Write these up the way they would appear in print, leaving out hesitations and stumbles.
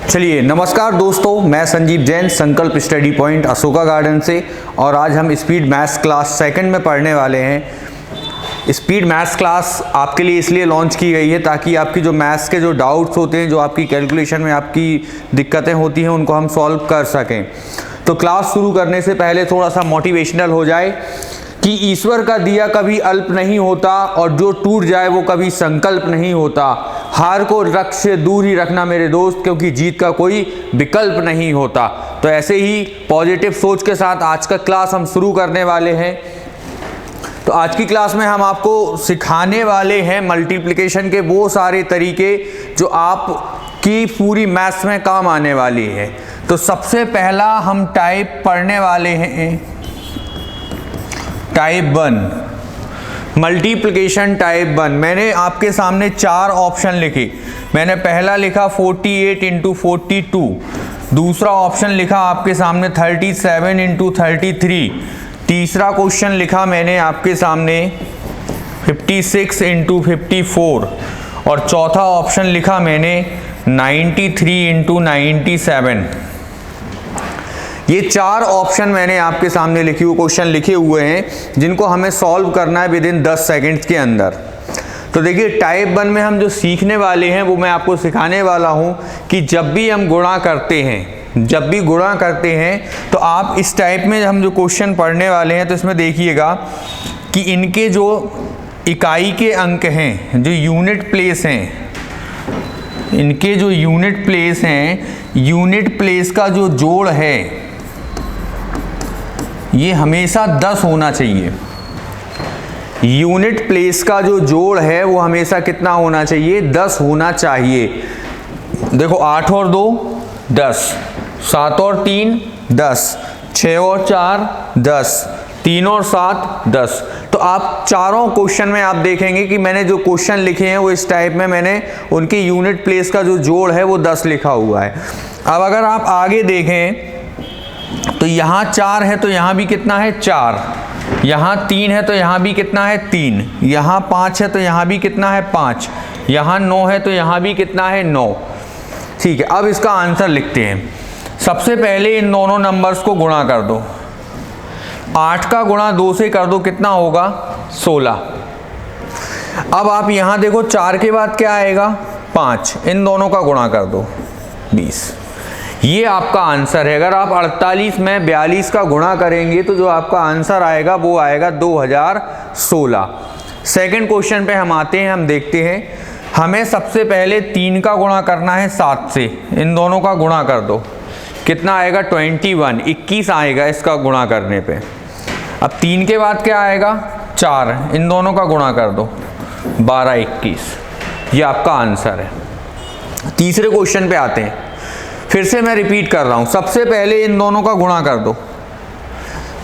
चलिए नमस्कार दोस्तों, मैं संजीव जैन संकल्प स्टडी पॉइंट अशोका गार्डन से। और आज हम स्पीड मैथ्स क्लास सेकंड में पढ़ने वाले हैं। स्पीड मैथ्स क्लास आपके लिए इसलिए लॉन्च की गई है ताकि आपकी जो मैथ्स के जो डाउट्स होते हैं, जो आपकी कैलकुलेशन में आपकी दिक्कतें होती हैं, उनको हम सॉल्व कर सकें। तो क्लास शुरू करने से पहले थोड़ा सा मोटिवेशनल हो जाए कि ईश्वर का दिया कभी अल्प नहीं होता और जो टूट जाए वो कभी संकल्प नहीं होता। हार को लक्ष्य से दूर ही रखना मेरे दोस्त, क्योंकि जीत का कोई विकल्प नहीं होता। तो ऐसे ही पॉजिटिव सोच के साथ आज का क्लास हम शुरू करने वाले हैं। तो आज की क्लास में हम आपको सिखाने वाले हैं मल्टीप्लिकेशन के वो सारे तरीके जो आपकी पूरी मैथ्स में काम आने वाली है। तो सबसे पहला हम टाइप पढ़ने वाले हैं टाइप 1, मल्टीप्लिकेशन टाइप 1। मैंने आपके सामने 4 ऑप्शन लिखे। मैंने पहला लिखा 48 इंटू 42, दूसरा ऑप्शन लिखा आपके सामने 37 इंटू 33, तीसरा क्वेश्चन लिखा मैंने आपके सामने 56 इंटू 54 और चौथा ऑप्शन लिखा मैंने 93 इंटू 97। ये 4 ऑप्शन मैंने आपके सामने क्वेश्चन लिखे हुए हैं जिनको हमें सॉल्व करना है विद इन 10 सेकेंड्स के अंदर। तो देखिए टाइप 1 में हम जो सीखने वाले हैं वो मैं आपको सिखाने वाला हूं कि जब भी हम गुणा करते हैं तो आप इस टाइप में हम जो क्वेश्चन पढ़ने वाले हैं तो इसमें देखिएगा कि इनके जो इकाई के अंक हैं, जो यूनिट प्लेस हैं, इनके जो यूनिट प्लेस हैं, यूनिट प्लेस का जो जोड़ है ये हमेशा 10 होना चाहिए। यूनिट प्लेस का जो जोड़ है वो हमेशा कितना होना चाहिए? 10 होना चाहिए। देखो 8 और 2 10, 7 और 3 10, 6 और 4 10, 3 और 7 10। तो आप चारों क्वेश्चन में आप देखेंगे कि मैंने जो क्वेश्चन लिखे हैं वो इस टाइप में मैंने उनकी यूनिट प्लेस का जो जोड़ है वो 10 लिखा हुआ है। अब अगर आप आगे देखें तो यहाँ 4 है तो यहाँ भी कितना है? 4। यहाँ 3 है तो यहाँ भी कितना है? 3। यहाँ 5 है तो यहाँ भी कितना है? 5। यहाँ 9 है तो यहाँ भी कितना है? 9। ठीक है, अब इसका आंसर लिखते हैं। सबसे पहले इन दोनों नंबर्स को गुणा कर दो। 8 का गुणा 2 से कर दो, कितना होगा? 16। अब आप यहाँ देखो 4 के बाद क्या आएगा? 5। इन दोनों का गुणा कर दो, 20। ये आपका आंसर है। अगर आप 48 में 42 का गुणा करेंगे तो जो आपका आंसर आएगा वो आएगा 2016। सेकंड क्वेश्चन पे हम आते हैं। हम देखते हैं, हमें सबसे पहले 3 का गुणा करना है 7 से। इन दोनों का गुणा कर दो, कितना आएगा? 21 आएगा इसका गुणा करने पे। अब 3 के बाद क्या आएगा? 4। इन दोनों का गुणा कर दो, 12 21। ये आपका आंसर है। तीसरे क्वेश्चन पे आते हैं। फिर से मैं रिपीट कर रहा हूं। सबसे पहले इन दोनों का गुणा कर दो।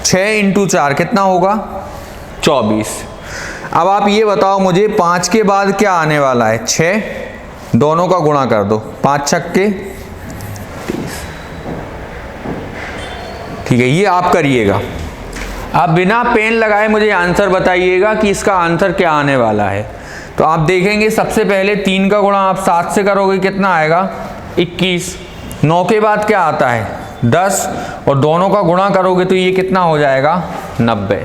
6 इंटू 4 कितना होगा? 24। अब आप ये बताओ मुझे 5 के बाद क्या आने वाला है? 6। दोनों का गुणा कर दो, 5 छक्के 30। ठीक है, ये आप करिएगा। आप बिना पेन लगाए मुझे आंसर बताइएगा कि इसका आंसर क्या आने वाला है। तो आप देखेंगे सबसे पहले 3 का गुणा आप 7 से करोगे, कितना आएगा? 21। 9 के बाद क्या आता है? 10 और दोनों का गुणा करोगे तो ये कितना हो जाएगा? 90।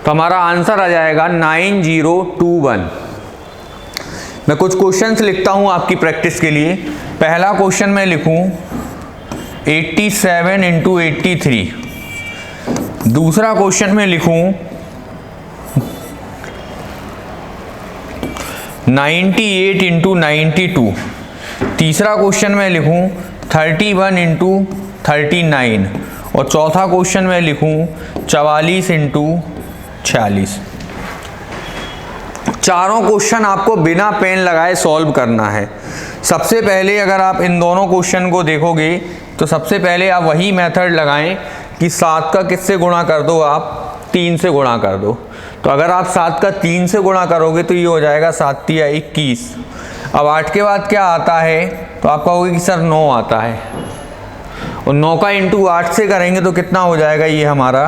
तो हमारा आंसर आ जाएगा 9021। मैं कुछ क्वेश्चंस लिखता हूं आपकी प्रैक्टिस के लिए। पहला क्वेश्चन मैं लिखूं 87 इंटू 83। दूसरा क्वेश्चन मैं लिखूं 98 इंटू 92। तीसरा क्वेश्चन मैं लिखूं 31 इंटू 39 और चौथा क्वेश्चन मैं लिखूं 44 इंटू 46। चारों क्वेश्चन आपको बिना पेन लगाए सॉल्व करना है। सबसे पहले अगर आप इन दोनों क्वेश्चन को देखोगे तो सबसे पहले आप वही मेथड लगाएं कि 7 का किससे गुणा कर दो? आप 3 से गुणा कर दो। तो अगर आप 7 का 3 से गुणा करोगे तो ये हो जाएगा 7 या 21। अब 8 के बाद क्या आता है? तो आप कहोगे कि सर 9 आता है, और 9 का इंटू 8 से करेंगे तो कितना हो जाएगा? ये हमारा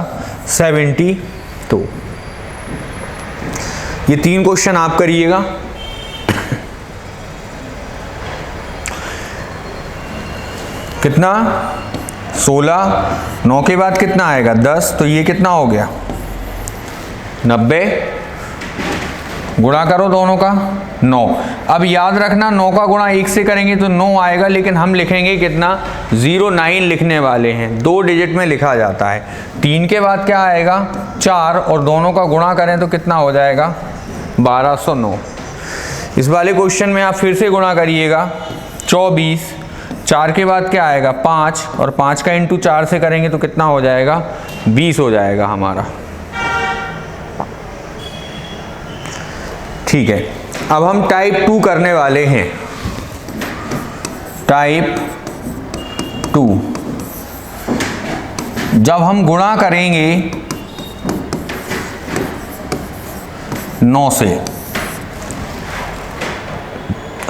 72। ये 3 क्वेश्चन आप करिएगा। कितना 16, 9 के बाद कितना आएगा 10, तो ये कितना हो गया 90, गुणा करो दोनों का 9। अब याद रखना 9 का गुणा 1 से करेंगे तो 9 आएगा, लेकिन हम लिखेंगे कितना 09 लिखने वाले हैं, 2 डिजिट में लिखा जाता है। 3 के बाद क्या आएगा 4, और दोनों का गुणा करें तो कितना हो जाएगा 1209। इस वाले क्वेश्चन में आप फिर से गुणा करिएगा 24, 4 के बाद क्या आएगा 5, और 5 का इंटू 4 से करेंगे तो कितना हो जाएगा 20 हो जाएगा हमारा। ठीक है, अब हम टाइप 2 करने वाले हैं। टाइप 2 जब हम गुणा करेंगे 9 से,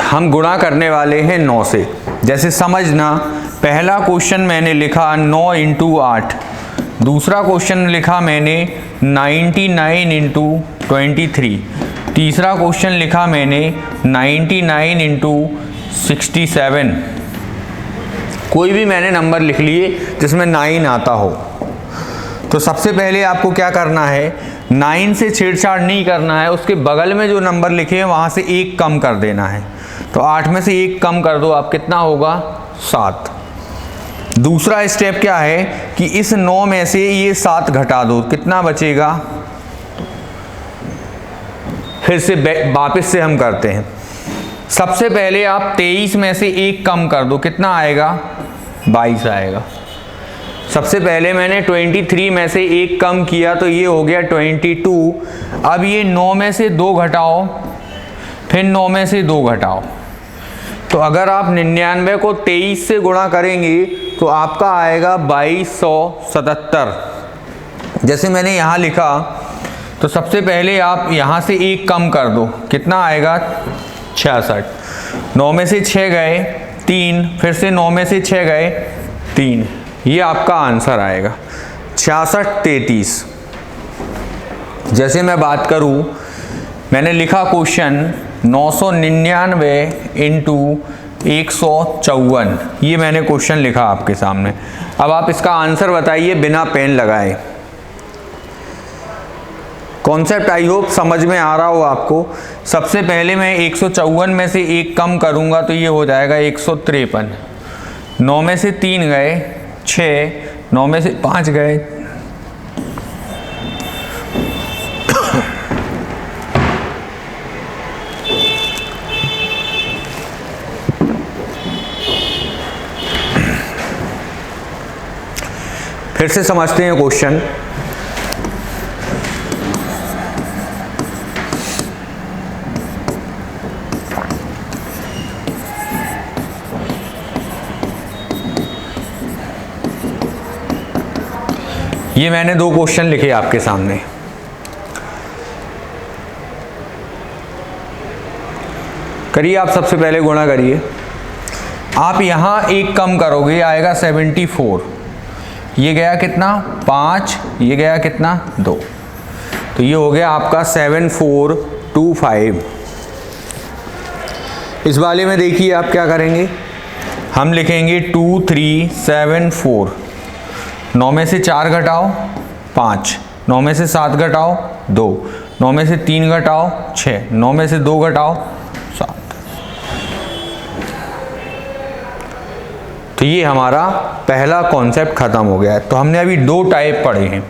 हम गुणा करने वाले हैं 9 से। जैसे समझना, पहला क्वेश्चन मैंने लिखा 9 इंटू 8, दूसरा क्वेश्चन लिखा मैंने 99 इंटू 23, तीसरा क्वेश्चन लिखा मैंने 99 इंटू 67। कोई भी मैंने नंबर लिख लिए जिसमें 9 आता हो। तो सबसे पहले आपको क्या करना है, 9 से छेड़छाड़ नहीं करना है, उसके बगल में जो नंबर लिखे हैं वहाँ से 1 कम कर देना है। तो 8 में से 1 कम कर दो, आप कितना होगा 7। दूसरा स्टेप क्या है कि इस 9 में से ये 7 घटा दो, कितना बचेगा, फिर से वापस से हम करते हैं। सबसे पहले आप 23 में से 1 कम कर दो, कितना आएगा 22 आएगा। सबसे पहले मैंने 23 में से 1 कम किया तो ये हो गया 22। अब ये 9 में से 2 घटाओ, फिर 9 में से 2 घटाओ। तो अगर आप 99 को 23 से गुणा करेंगे तो आपका आएगा 2277। जैसे मैंने यहाँ लिखा, तो सबसे पहले आप यहाँ से 1 कम कर दो, कितना आएगा 66। 9 में से 6 गए 3, फिर से 9 में से 6 गए 3, ये आपका आंसर आएगा 66 33। जैसे मैं बात करूँ, मैंने लिखा क्वेश्चन 999 इंटू 154, ये मैंने क्वेश्चन लिखा आपके सामने। अब आप इसका आंसर बताइए बिना पेन लगाए। कॉन्सेप्ट आई होप समझ में आ रहा हो आपको। सबसे पहले मैं 154 में से 1 कम करूंगा तो ये हो जाएगा 153। 9 में से 3 गए 6, 9 में से 5 गए फिर से समझते हैं क्वेश्चन। ये मैंने 2 क्वेश्चन लिखे आपके सामने। करिए, आप सबसे पहले गुणा करिए। आप यहाँ 1 कम करोगे, आएगा 74। ये गया कितना 5, ये गया कितना 2, तो ये हो गया आपका 7425। इस वाले में देखिए आप क्या करेंगे, हम लिखेंगे 2374। 9 में से 4 घटाओ 5, 9 में से 7 घटाओ 2, 9 में से 3 घटाओ 6, 9 में से 2 घटाओ 7। तो ये हमारा पहला कॉन्सेप्ट खत्म हो गया है। तो हमने अभी 2 टाइप पढ़े हैं,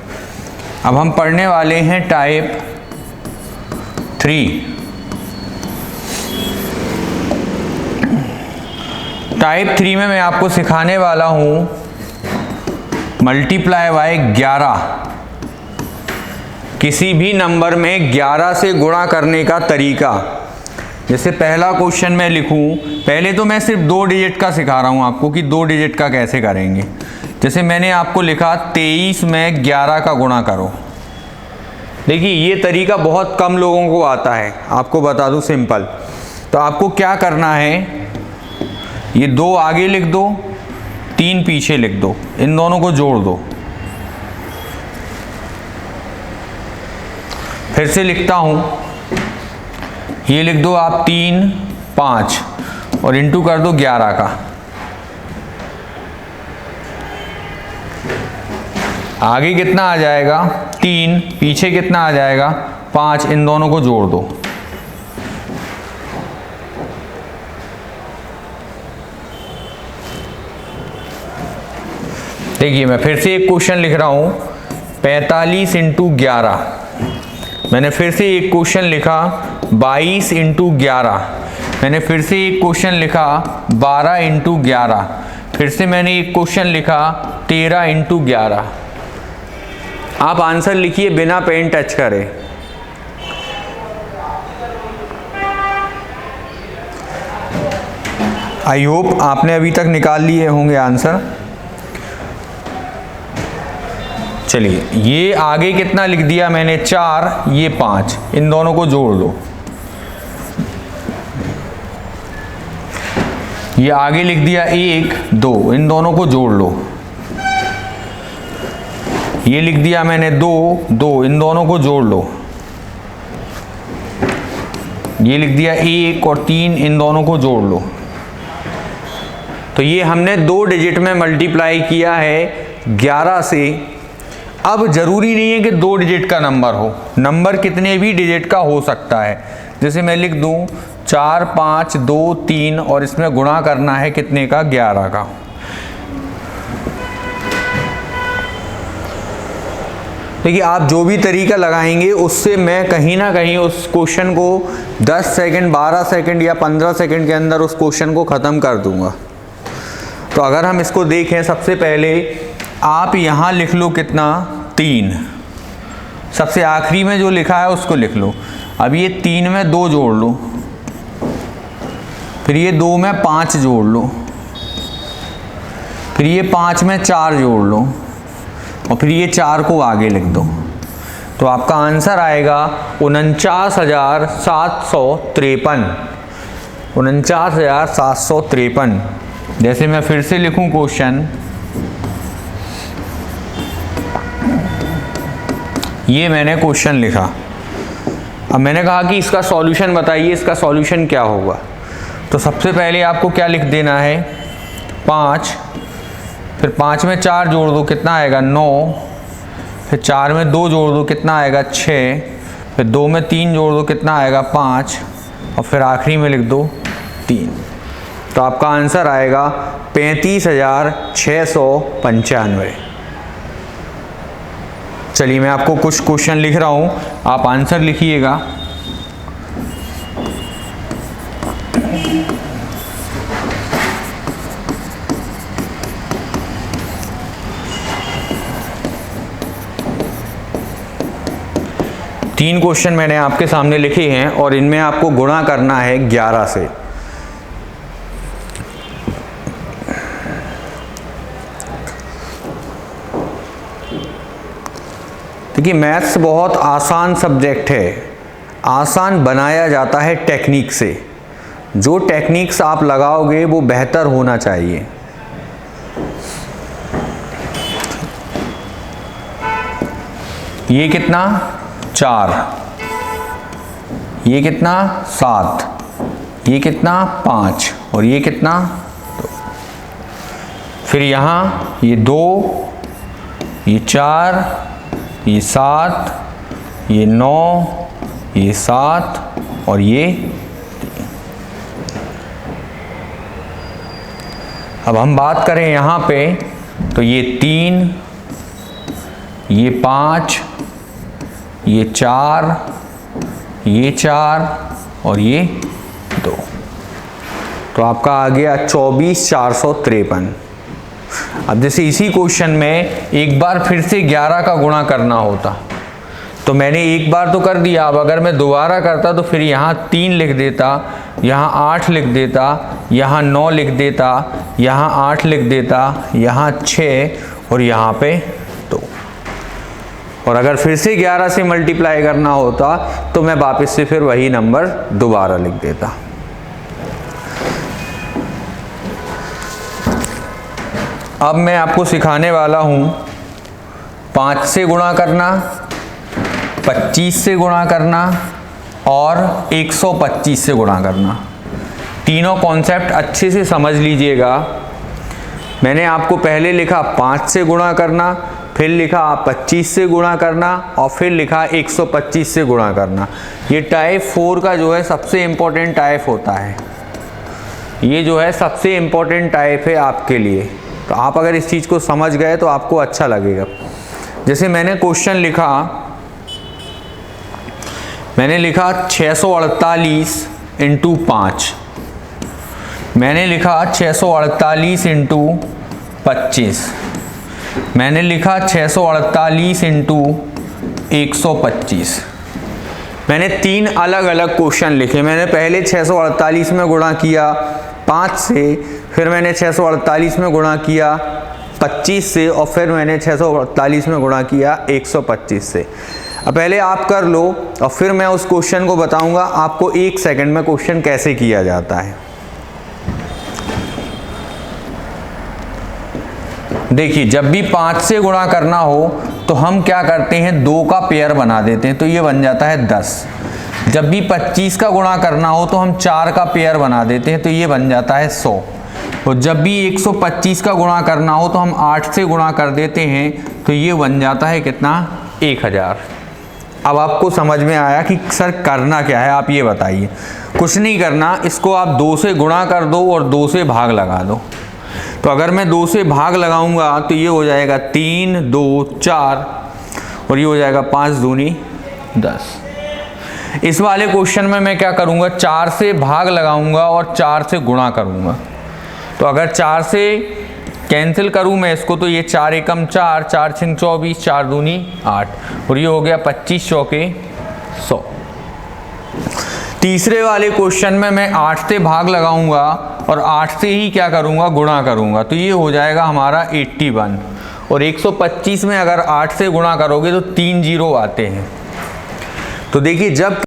अब हम पढ़ने वाले हैं टाइप 3। टाइप 3 में मैं आपको सिखाने वाला हूं मल्टीप्लाई बाय 11। किसी भी नंबर में 11 से गुणा करने का तरीका। जैसे पहला क्वेश्चन मैं लिखूं, पहले तो मैं सिर्फ 2 डिजिट का सिखा रहा हूं आपको कि 2 डिजिट का कैसे करेंगे। जैसे मैंने आपको लिखा 23 में 11 का गुणा करो। देखिए ये तरीका बहुत कम लोगों को आता है, आपको बता दूं सिंपल। तो आपको क्या करना है, ये 2 आगे लिख दो, 3 पीछे लिख दो, इन दोनों को जोड़ दो। फिर से लिखता हूं, ये लिख दो आप 3 5 और इंटू कर दो 11 का। आगे कितना आ जाएगा 3, पीछे कितना आ जाएगा 5, इन दोनों को जोड़ दो। देखिए मैं फिर से एक क्वेश्चन लिख रहा हूं, 45 इंटू 11। मैंने फिर से एक क्वेश्चन लिखा 22 इंटू 11। मैंने फिर से एक क्वेश्चन लिखा 12 इंटू 11। फिर से मैंने एक क्वेश्चन लिखा 13 इंटू 11। आप आंसर लिखिए बिना पेन टच करे। आई होप आपने अभी तक निकाल लिए होंगे आंसर। चलिए ये आगे कितना लिख दिया मैंने 4, ये 5, इन दोनों को जोड़ दो। ये आगे लिख दिया 1, 2, इन दोनों को जोड़ लो। ये लिख दिया मैंने 2, 2, इन दोनों को जोड़ लो। ये लिख दिया 1 और 3, इन दोनों को जोड़ लो। तो ये हमने 2 डिजिट में मल्टीप्लाई किया है 11 से। अब जरूरी नहीं है कि 2 डिजिट का नंबर हो, नंबर कितने भी डिजिट का हो सकता है। जैसे मैं लिख दूं 4, 5, 2, 3 और इसमें गुणा करना है कितने का 11 का। देखिए आप जो भी तरीका लगाएंगे उससे मैं कहीं ना कहीं उस क्वेश्चन को 10 सेकंड, 12 सेकंड या 15 सेकंड के अंदर उस क्वेश्चन को ख़त्म कर दूंगा। तो अगर हम इसको देखें, सबसे पहले आप यहाँ लिख लो कितना 3, सबसे आखिरी में जो लिखा है उसको लिख लो। अब ये 3 में 2 जोड़ लो, फिर ये 2 में 5 जोड़ लो, फिर ये 5 में 4 जोड़ लो और फिर ये 4 को आगे लिख दो। तो आपका आंसर आएगा 49,753। 49,753। जैसे मैं फिर से लिखूं क्वेश्चन, ये मैंने क्वेश्चन लिखा। अब मैंने कहा कि इसका सॉल्यूशन बताइए, इसका सॉल्यूशन क्या होगा। तो सबसे पहले आपको क्या लिख देना है 5, फिर 5 में 4 जोड़ दो कितना आएगा 9, फिर 4 में 2 जोड़ दो कितना आएगा 6, फिर 2 में 3 जोड़ दो कितना आएगा 5 और फिर आखिरी में लिख दो 3। तो आपका आंसर आएगा 35,695। चलिए मैं आपको कुछ क्वेश्चन लिख रहा हूं, आप आंसर लिखिएगा। तीन क्वेश्चन मैंने आपके सामने लिखे हैं और इनमें आपको गुणा करना है 11 से। देखिए मैथ्स बहुत आसान सब्जेक्ट है, आसान बनाया जाता है टेक्निक से। जो टेक्निक्स आप लगाओगे वो बेहतर होना चाहिए। ये कितना 4, ये कितना 7, ये कितना 5 और ये कितना 2। फिर यहाँ ये 2, ये 4, ये 7, ये 9, ये 7 और ये 3। अब हम बात करें यहाँ पे तो ये 3, ये 5, ये 4, ये 4 और ये 2। तो आपका आ गया 24,453। अब जैसे इसी क्वेश्चन में एक बार फिर से 11 का गुणा करना होता तो मैंने एक बार तो कर दिया। अब अगर मैं दोबारा करता तो फिर यहाँ 3 लिख देता, यहाँ 8 लिख देता, यहाँ 9 लिख देता, यहाँ 8 लिख देता, यहाँ 6 और यहाँ पे 2। और अगर फिर से 11 से मल्टीप्लाई करना होता तो मैं वापस से फिर वही नंबर दोबारा लिख देता। अब मैं आपको सिखाने वाला हूँ 5 से गुणा करना, 25 से गुणा करना और 125 से गुणा करना। तीनों कॉन्सेप्ट अच्छे से समझ लीजिएगा। मैंने आपको पहले लिखा 5 से गुणा करना, फिर लिखा 25 से गुणा करना और फिर लिखा 125 से गुणा करना। ये टाइप 4 का जो है सबसे इम्पोर्टेंट टाइप होता है, ये जो है सबसे इम्पोर्टेंट टाइप है आपके लिए। तो आप अगर इस चीज़ को समझ गए तो आपको अच्छा लगेगा। जैसे मैंने क्वेश्चन लिखा, मैंने लिखा 648 इंटू 5, मैंने लिखा 648 इंटू 25, मैंने लिखा 648 इंटू 125। मैंने 3 अलग अलग क्वेश्चन लिखे। मैंने पहले 648 में गुणा किया 5 से, फिर मैंने 648 में गुणा किया 25 से, और फिर मैंने 648 में गुणा किया 125 से। अब पहले आप कर लो और फिर मैं उस क्वेश्चन को बताऊंगा आपको 1 सेकंड में क्वेश्चन कैसे किया जाता है। देखिए, जब भी 5 से गुणा करना हो तो हम क्या करते हैं, 2 का पेयर बना देते हैं, तो ये बन जाता है 10। जब भी 25 का गुणा करना हो तो हम 4 का पेयर बना देते हैं, तो ये बन जाता है 100। और जब भी 125 का गुणा करना हो तो हम 8 से गुणा कर देते हैं, तो ये बन जाता है कितना, 1000। अब आपको समझ में आया कि सर करना क्या है, आप ये बताइए। कुछ नहीं करना, इसको आप 2 से गुणा कर दो और 2 से भाग लगा दो। तो अगर मैं 2 से भाग लगाऊंगा तो ये हो जाएगा 3, 2, 4 और ये हो जाएगा 5 दूनी 10। इस वाले क्वेश्चन में मैं क्या करूंगा, 4 से भाग लगाऊंगा और 4 से गुणा करूंगा। तो अगर 4 से कैंसिल करूं मैं इसको, तो ये 4 एकम 4, 4 छिंग 24, 4 दूनी 8 और ये हो गया 25 चौके 100। तीसरे वाले क्वेश्चन में मैं 8 से भाग लगाऊंगा और 8 से ही क्या करूंगा, गुणा करूंगा। तो ये हो जाएगा हमारा 81 और 125 में अगर 8 से गुणा करोगे तो 3 जीरो आते हैं। तो देखिए, जब